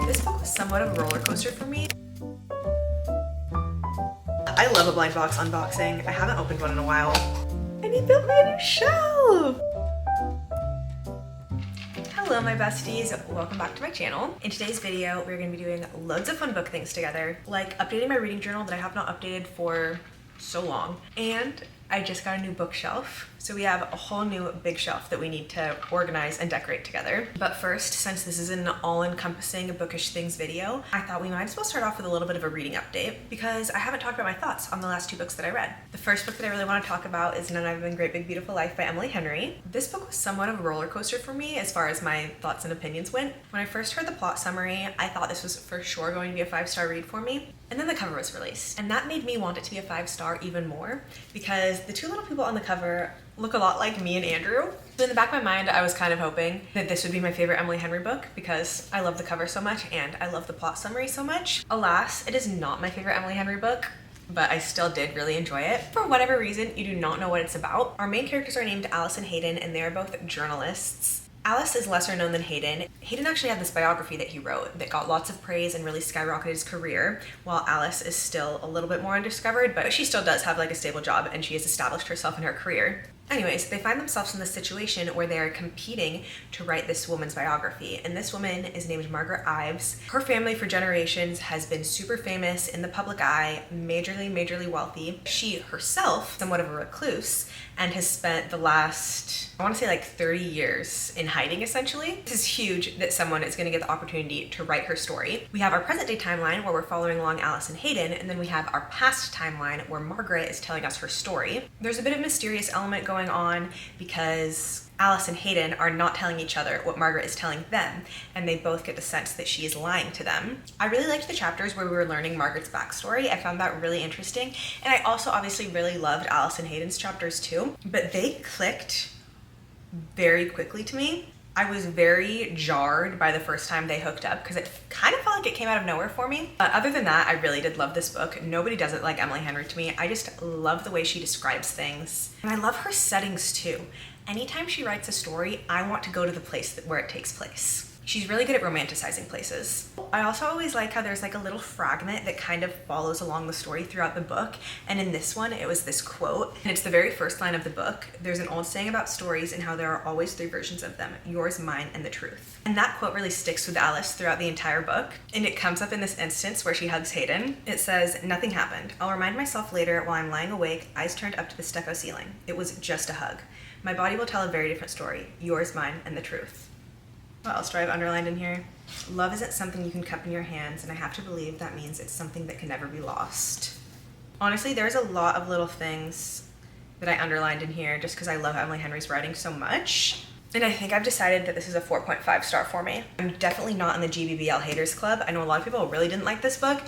This book was somewhat of a roller coaster for me. I love a blind box unboxing. I haven't opened one in a while. And he built me a new shelf! Hello my besties, welcome back to my channel. In today's video, we're gonna be doing loads of fun book things together, like updating my reading journal that I have not updated for so long. And I just got a new bookshelf. So we have a whole new big shelf that we need to organize and decorate together. But first, since this is an all-encompassing bookish things video, I thought we might as well start off with a little bit of a reading update because I haven't talked about my thoughts on the last two books that I read. The first book that I really want to talk about is None Other Than Great Big Beautiful Life by Emily Henry. This book was somewhat of a roller coaster for me as far as my thoughts and opinions went. When I first heard the plot summary, I thought this was for sure going to be a 5-star read for me. And then the cover was released. And that made me want it to be a 5-star even more because the two little people on the cover look a lot like me and Andrew. So in the back of my mind, I was kind of hoping that this would be my favorite Emily Henry book because I love the cover so much and I love the plot summary so much. Alas, it is not my favorite Emily Henry book, but I still did really enjoy it. For whatever reason, you do not know what it's about. Our main characters are named Alice and Hayden and they are both journalists. Alice is lesser known than Hayden. Hayden actually had this biography that he wrote that got lots of praise and really skyrocketed his career, while Alice is still a little bit more undiscovered, but she still does have like a stable job and she has established herself in her career. Anyways, they find themselves in this situation where they are competing to write this woman's biography. And this woman is named Margaret Ives. Her family for generations has been super famous in the public eye, majorly wealthy. She herself, somewhat of a recluse, and has spent the last, I want to say like 30 years in hiding essentially. This is huge that someone is going to get the opportunity to write her story. We have our present day timeline where we're following along Alice and Hayden, and then we have our past timeline where Margaret is telling us her story. There's a bit of mysterious element going on because Alice and Hayden are not telling each other what Margaret is telling them, and they both get the sense that she is lying to them. I really liked the chapters where we were learning Margaret's backstory. I found that really interesting, and I also obviously really loved Alice and Hayden's chapters too, but they clicked very quickly to me. I was very jarred by the first time they hooked up because it kind of felt like it came out of nowhere for me. But other than that, I really did love this book. Nobody does it like Emily Henry to me. I just love the way she describes things. And I love her settings too. Anytime she writes a story, I want to go to the place where it takes place. She's really good at romanticizing places. I also always like how there's like a little fragment that kind of follows along the story throughout the book. And in this one, it was this quote, and it's the very first line of the book. There's an old saying about stories and how there are always 3 versions of them: yours, mine, and the truth. And that quote really sticks with Alice throughout the entire book. And it comes up in this instance where she hugs Hayden. It says, "Nothing happened. I'll remind myself later while I'm lying awake, eyes turned up to the stucco ceiling. It was just a hug. My body will tell a very different story. Yours, mine, and the truth." What else do I have underlined in here? Love isn't something you can cup in your hands, and I have to believe that means it's something that can never be lost. Honestly, there's a lot of little things that I underlined in here just because I love Emily Henry's writing so much. And I think I've decided that this is a 4.5 star for me. I'm definitely not in the GBBL haters club. I know a lot of people really didn't like this book.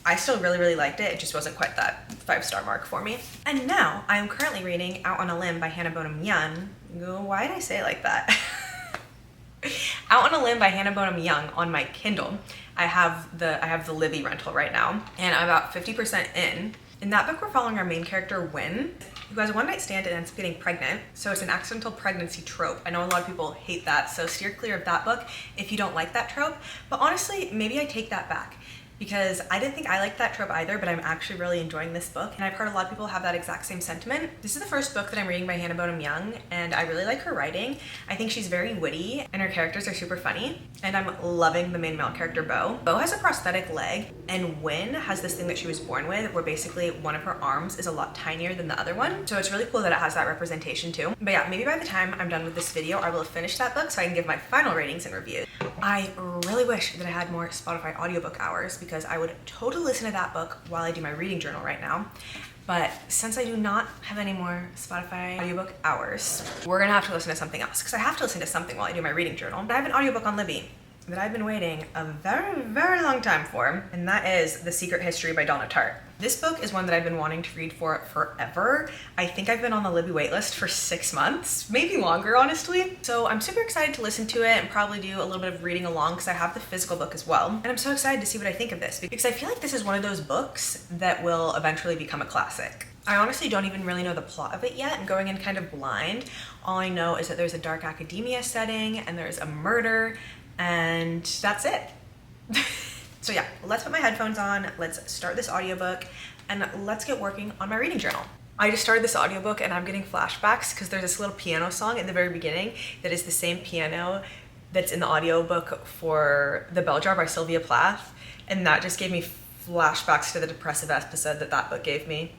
I still really liked it. It just wasn't quite that 5-star mark for me. And now I am currently reading Out on a Limb by Hannah Bonham Young. Why did I say it like that? Out on a Limb by Hannah Bonham Young on my Kindle. I have the Libby rental right now, and I'm about 50% in. In that book, we're following our main character, Wynne, who has a one-night stand and ends up getting pregnant. So it's an accidental pregnancy trope. I know a lot of people hate that, so steer clear of that book if you don't like that trope. But honestly, maybe I take that back, because I didn't think I liked that trope either, but I'm actually really enjoying this book, and I've heard a lot of people have that exact same sentiment. This is the first book that I'm reading by Hannah Bonham Young, and I really like her writing. I think she's very witty, and her characters are super funny, and I'm loving the main male character, Beau. Beau has a prosthetic leg, and Wynne has this thing that she was born with, where basically one of her arms is a lot tinier than the other one, so it's really cool that it has that representation too. But yeah, maybe by the time I'm done with this video, I will have finished that book so I can give my final ratings and reviews. I really wish that I had more Spotify audiobook hours because I would totally listen to that book while I do my reading journal right now. But since I do not have any more Spotify audiobook hours, we're gonna have to listen to something else because I have to listen to something while I do my reading journal. I have an audiobook on Libby that I've been waiting a very long time for, and that is The Secret History by Donna Tartt. This book is one that I've been wanting to read for forever. I think I've been on the Libby waitlist for 6 months, maybe longer, honestly. So I'm super excited to listen to it and probably do a little bit of reading along because I have the physical book as well. And I'm so excited to see what I think of this because I feel like this is one of those books that will eventually become a classic. I honestly don't even really know the plot of it yet. I'm going in kind of blind. All I know is that there's a dark academia setting and there's a murder, and that's it. So yeah, let's put my headphones on, let's start this audiobook, and let's get working on my reading journal. I just started this audiobook and I'm getting flashbacks because there's this little piano song in the very beginning that is the same piano that's in the audiobook for The Bell Jar by Sylvia Plath, and that just gave me flashbacks to the depressive episode that book gave me.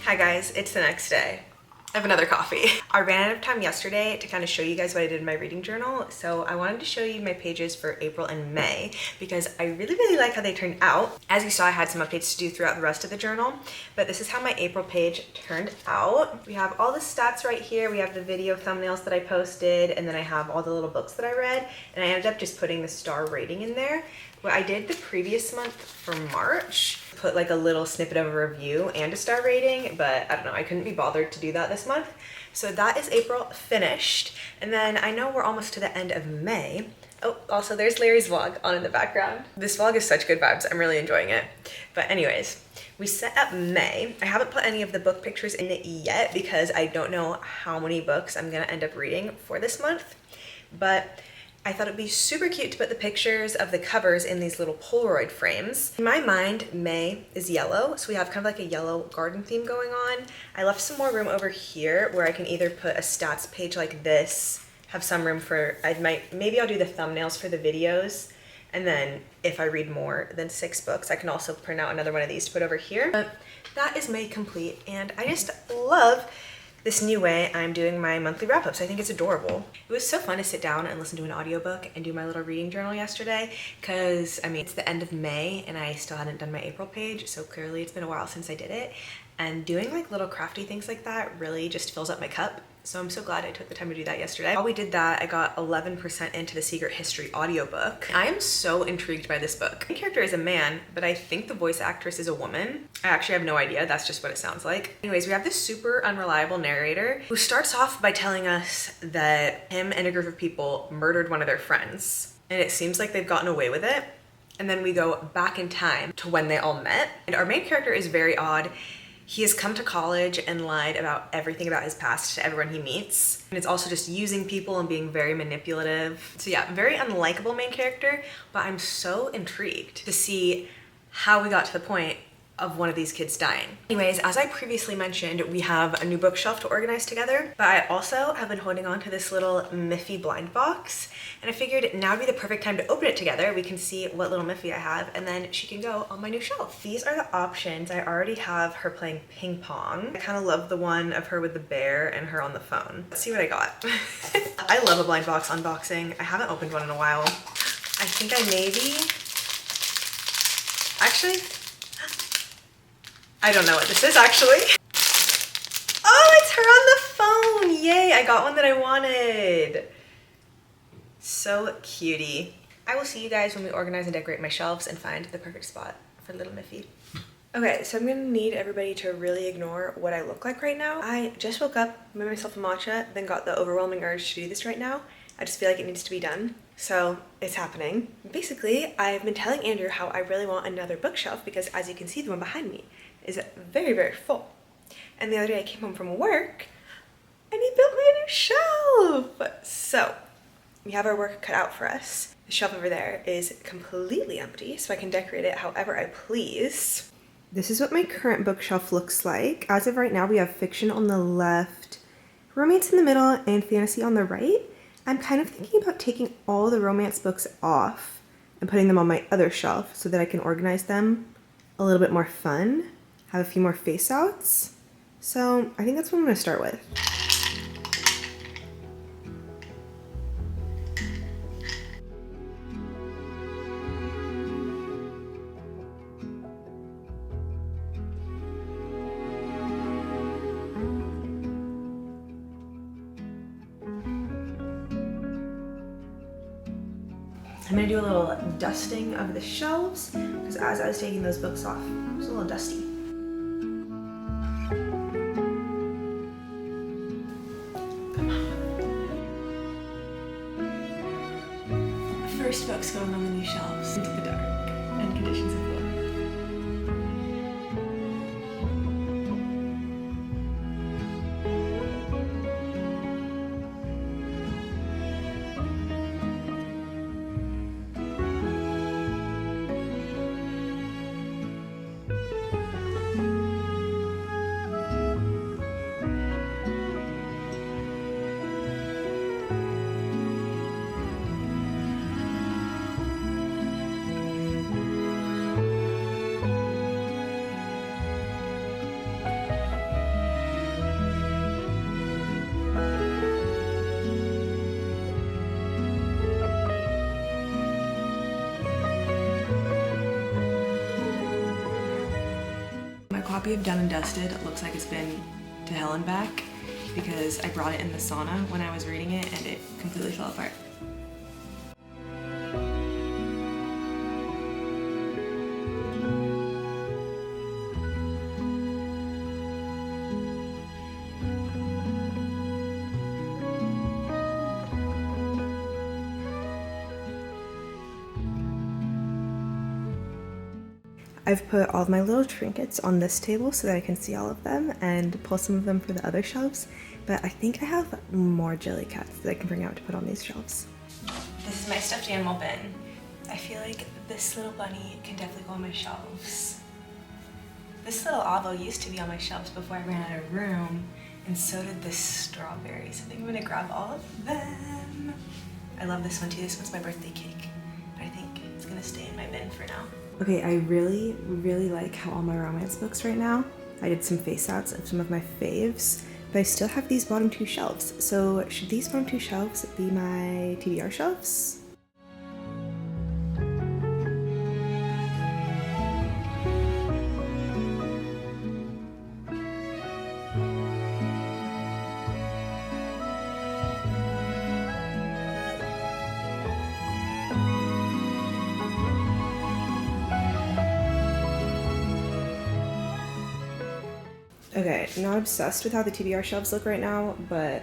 Hi guys, it's the next day. I have another coffee. I ran out of time yesterday to kind of show you guys what I did in my reading journal, so I wanted to show you my pages for April and May because I really like how they turned out. As you saw, I had some updates to do throughout the rest of the journal, but this is how my April page turned out. We have all the stats right here. We have the video thumbnails that I posted, and then I have all the little books that I read, and I ended up just putting the star rating in there. What I did the previous month for March, put like a little snippet of a review and a star rating, but I don't know, I couldn't be bothered to do that this month. So that is April finished. And then I know we're almost to the end of May. Oh, also there's Larry's vlog on in the background. This vlog is such good vibes, I'm really enjoying it. But anyways, we set up May. I haven't put any of the book pictures in it yet because I don't know how many books I'm gonna end up reading for this month. But I thought it'd be super cute to put the pictures of the covers in these little Polaroid frames. In my mind, May is yellow, so we have kind of like a yellow garden theme going on. I left some more room over here where I can either put a stats page like this, have some room for, maybe I'll do the thumbnails for the videos, and then if I read more than 6 books, I can also print out another one of these to put over here. But that is May complete, and I just love this new way I'm doing my monthly wrap-ups. I think it's adorable. It was so fun to sit down and listen to an audiobook and do my little reading journal yesterday, because I mean, it's the end of May and I still hadn't done my April page, so clearly it's been a while since I did it. And doing like little crafty things like that really just fills up my cup. So I'm so glad I took the time to do that yesterday. While we did that, I got 11% into the Secret History audiobook. I am so intrigued by this book. The main character is a man, but I think the voice actress is a woman. I actually have no idea, that's just what it sounds like. Anyways, we have this super unreliable narrator who starts off by telling us that him and a group of people murdered one of their friends. And it seems like they've gotten away with it. And then we go back in time to when they all met. And our main character is very odd. He has come to college and lied about everything about his past to everyone he meets. And it's also just using people and being very manipulative. So yeah, very unlikable main character, but I'm so intrigued to see how we got to the point of one of these kids dying. Anyways, as I previously mentioned, we have a new bookshelf to organize together, but I also have been holding on to this little Miffy blind box, and I figured now would be the perfect time to open it together. We can see what little Miffy I have, and then she can go on my new shelf. These are the options. I already have her playing ping pong. I kind of love the one of her with the bear and her on the phone. Let's see what I got. I love a blind box unboxing. I haven't opened one in a while. I think I maybe, actually, I don't know what this is actually. Oh, it's her on the phone. Yay, I got one that I wanted. So cutie. I will see you guys when we organize and decorate my shelves and find the perfect spot for little Miffy. Okay, so I'm gonna need everybody to really ignore what I look like right now. I just woke up, made myself a matcha, then got the overwhelming urge to do this right now. I just feel like it needs to be done. So it's happening. Basically, I've been telling Andrew how I really want another bookshelf because, as you can see, the one behind me is very, very full. And the other day I came home from work and he built me a new shelf. So we have our work cut out for us. The shelf over there is completely empty, so I can decorate it however I please. This is what my current bookshelf looks like. As of right now, we have fiction on the left, romance in the middle, and fantasy on the right. I'm kind of thinking about taking all the romance books off and putting them on my other shelf so that I can organize them a little bit more fun, have a few more face outs. So I think that's what I'm gonna start with. I'm gonna do a little dusting of the shelves because as I was taking those books off, it was a little dusty. First books going on the new shelves, Into the Dark and Conditions of War. Copy of Done and Dusted looks like it's been to hell and back because I brought it in the sauna when I was reading it and it completely fell apart. I've put all of my little trinkets on this table so that I can see all of them and pull some of them for the other shelves, but I think I have more jelly cats that I can bring out to put on these shelves. This is my stuffed animal bin. I feel like this little bunny can definitely go on my shelves. This little avo used to be on my shelves before I ran out of room, and so did this strawberry. So I think I'm gonna grab all of them. I love this one too. This one's my birthday cake, but I think it's gonna stay in my bin for now. Okay, I really, really like how all my romance books right now. I did some face outs of some of my faves, but I still have these bottom two shelves. So should these bottom two shelves be my TBR shelves? Okay, not obsessed with how the TBR shelves look right now, but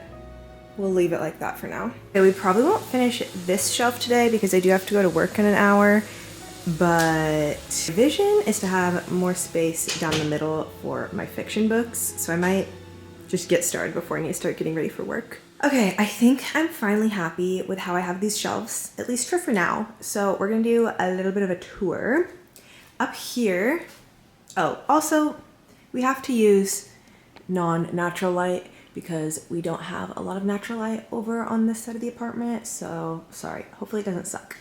we'll leave it like that for now. Okay, we probably won't finish this shelf today because I do have to go to work in an hour, but my vision is to have more space down the middle for my fiction books, so I might just get started before I need to start getting ready for work. Okay, I think I'm finally happy with how I have these shelves, at least for now. So we're gonna do a little bit of a tour. Up here, oh, also, we have to use non-natural light because we don't have a lot of natural light over on this side of the apartment, so sorry, hopefully it doesn't suck.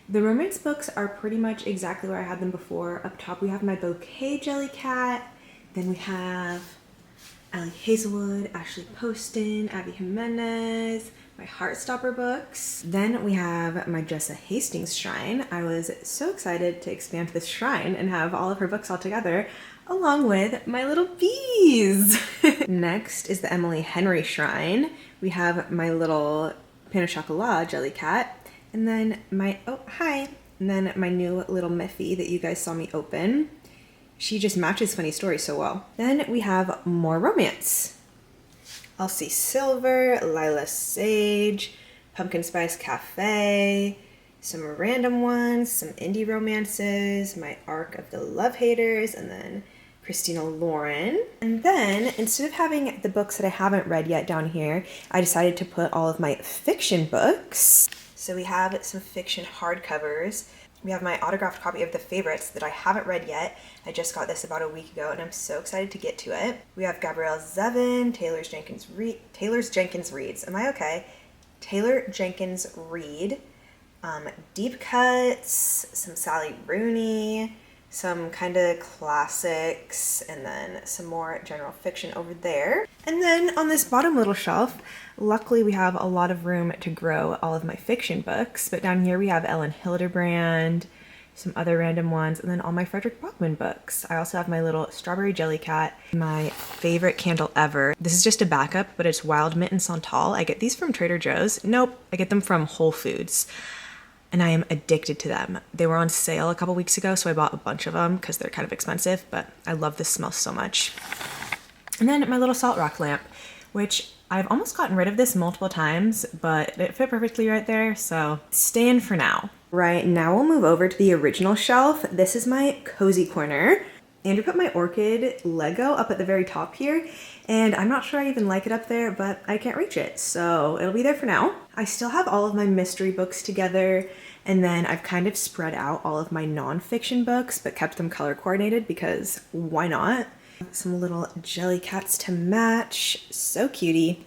The romance books are pretty much exactly where I had them before. Up top we have my Bouquet Jellycat, then we have Allie Hazelwood, Ashley Poston, Abby Jimenez, my Heartstopper books. Then we have my Jessa Hastings shrine. I was so excited to expand this shrine and have all of her books all together, along with my little bees. Next is the Emily Henry shrine. We have my little Pain au Chocolat Jellycat, and then my, oh, hi. And then my new little Miffy that you guys saw me open. She just matches Funny Stories so well. Then we have more romance. Elsie Silver, Lila Sage, Pumpkin Spice Cafe, some random ones, some indie romances, my Arc of the Love Haters, and then Christina Lauren. And then, instead of having the books that I haven't read yet down here, I decided to put all of my fiction books. So we have some fiction hardcovers. We have my autographed copy of The Favorites that I haven't read yet. I just got this about a week ago and I'm so excited to get to it. We have Gabrielle Zevin, Taylor Jenkins Reads. Am I okay? Taylor Jenkins Reid. Deep Cuts, some Sally Rooney, some kind of classics, and then some more general fiction over there. And then on this bottom little shelf, luckily we have a lot of room to grow all of my fiction books, but down here we have Ellen Hildebrand, some other random ones, and then all my Frederick Bachman books. I also have my little Strawberry Jellycat, my favorite candle ever. This is just a backup, but it's Wild Mint and Santal. I get these from Trader Joe's. Nope, I get them from Whole Foods. And I am addicted to them. They were on sale a couple weeks ago, so I bought a bunch of them because they're kind of expensive, but I love this smell so much. And then my little Salt Rock lamp, which I've almost gotten rid of this multiple times, but it fit perfectly right there, so staying for now. Right, now we'll move over to the original shelf. This is my cozy corner. Andrew put my orchid Lego up at the very top here, and I'm not sure I even like it up there, but I can't reach it, so it'll be there for now. I still have all of my mystery books together, and then I've kind of spread out all of my nonfiction books, but kept them color coordinated because why not? Some little Jellycats to match, so cutie.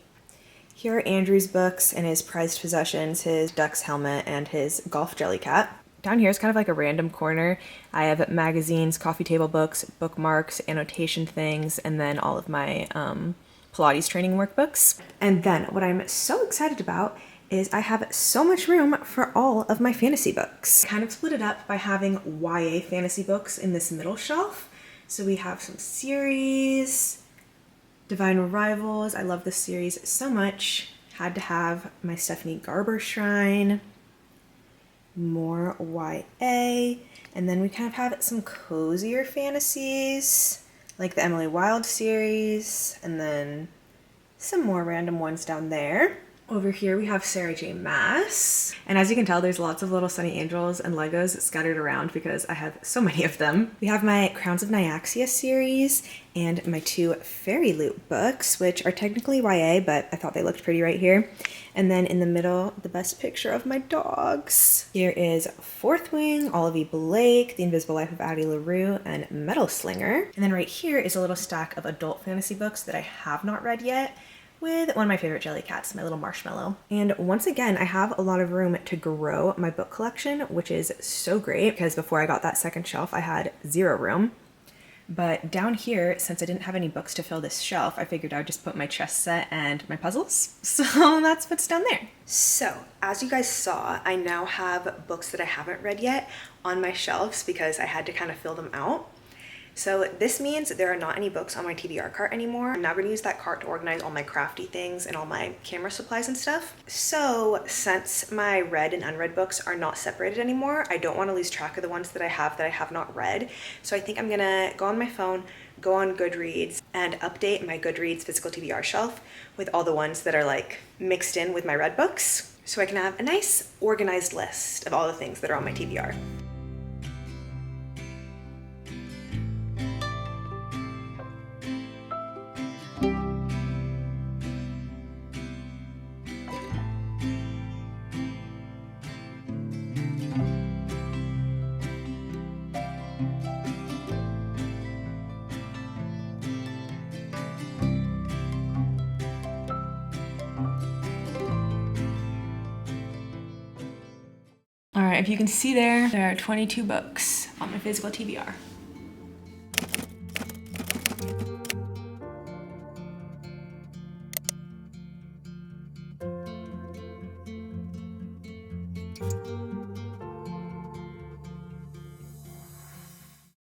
Here are Andrew's books and his prized possessions, his Ducks helmet and his golf Jellycat. Down here is kind of like a random corner. I have magazines, coffee table books, bookmarks, annotation things, and then all of my Pilates training workbooks. And then what I'm so excited about is I have so much room for all of my fantasy books. Kind of split it up by having YA fantasy books in this middle shelf. So we have some series, Divine Rivals. I love this series so much. Had to have my Stephanie Garber shrine. More YA, and then we kind of have some cozier fantasies like the Emily Wilde series, and then some more random ones down there. Over here we have Sarah J. Maas. And as you can tell, there's lots of little Sunny Angels and Legos scattered around because I have so many of them. We have my Crowns of Nyaxia series and my 2 Fairy Loot books, which are technically YA, but I thought they looked pretty right here. And then in the middle, the best picture of my dogs. Here is Fourth Wing, Olivia Blake, The Invisible Life of Addie LaRue, and Metal Slinger. And then right here is a little stack of adult fantasy books that I have not read yet, with one of my favorite jelly cats, my little marshmallow. And once again, I have a lot of room to grow my book collection, which is so great because before I got that second shelf, I had 0 room. But down here, since I didn't have any books to fill this shelf, I figured I would just put my chess set and my puzzles. So that's what's down there. So as you guys saw, I now have books that I haven't read yet on my shelves because I had to kind of fill them out. So this means there are not any books on my TBR cart anymore. I'm now going to use that cart to organize all my crafty things and all my camera supplies and stuff. So since my read and unread books are not separated anymore, I don't want to lose track of the ones that I have not read. So I think I'm going to go on my phone, go on Goodreads, and update my Goodreads physical TBR shelf with all the ones that are like mixed in with my read books, so I can have a nice organized list of all the things that are on my TBR. All right, if you can see there are 22 books on my physical TBR.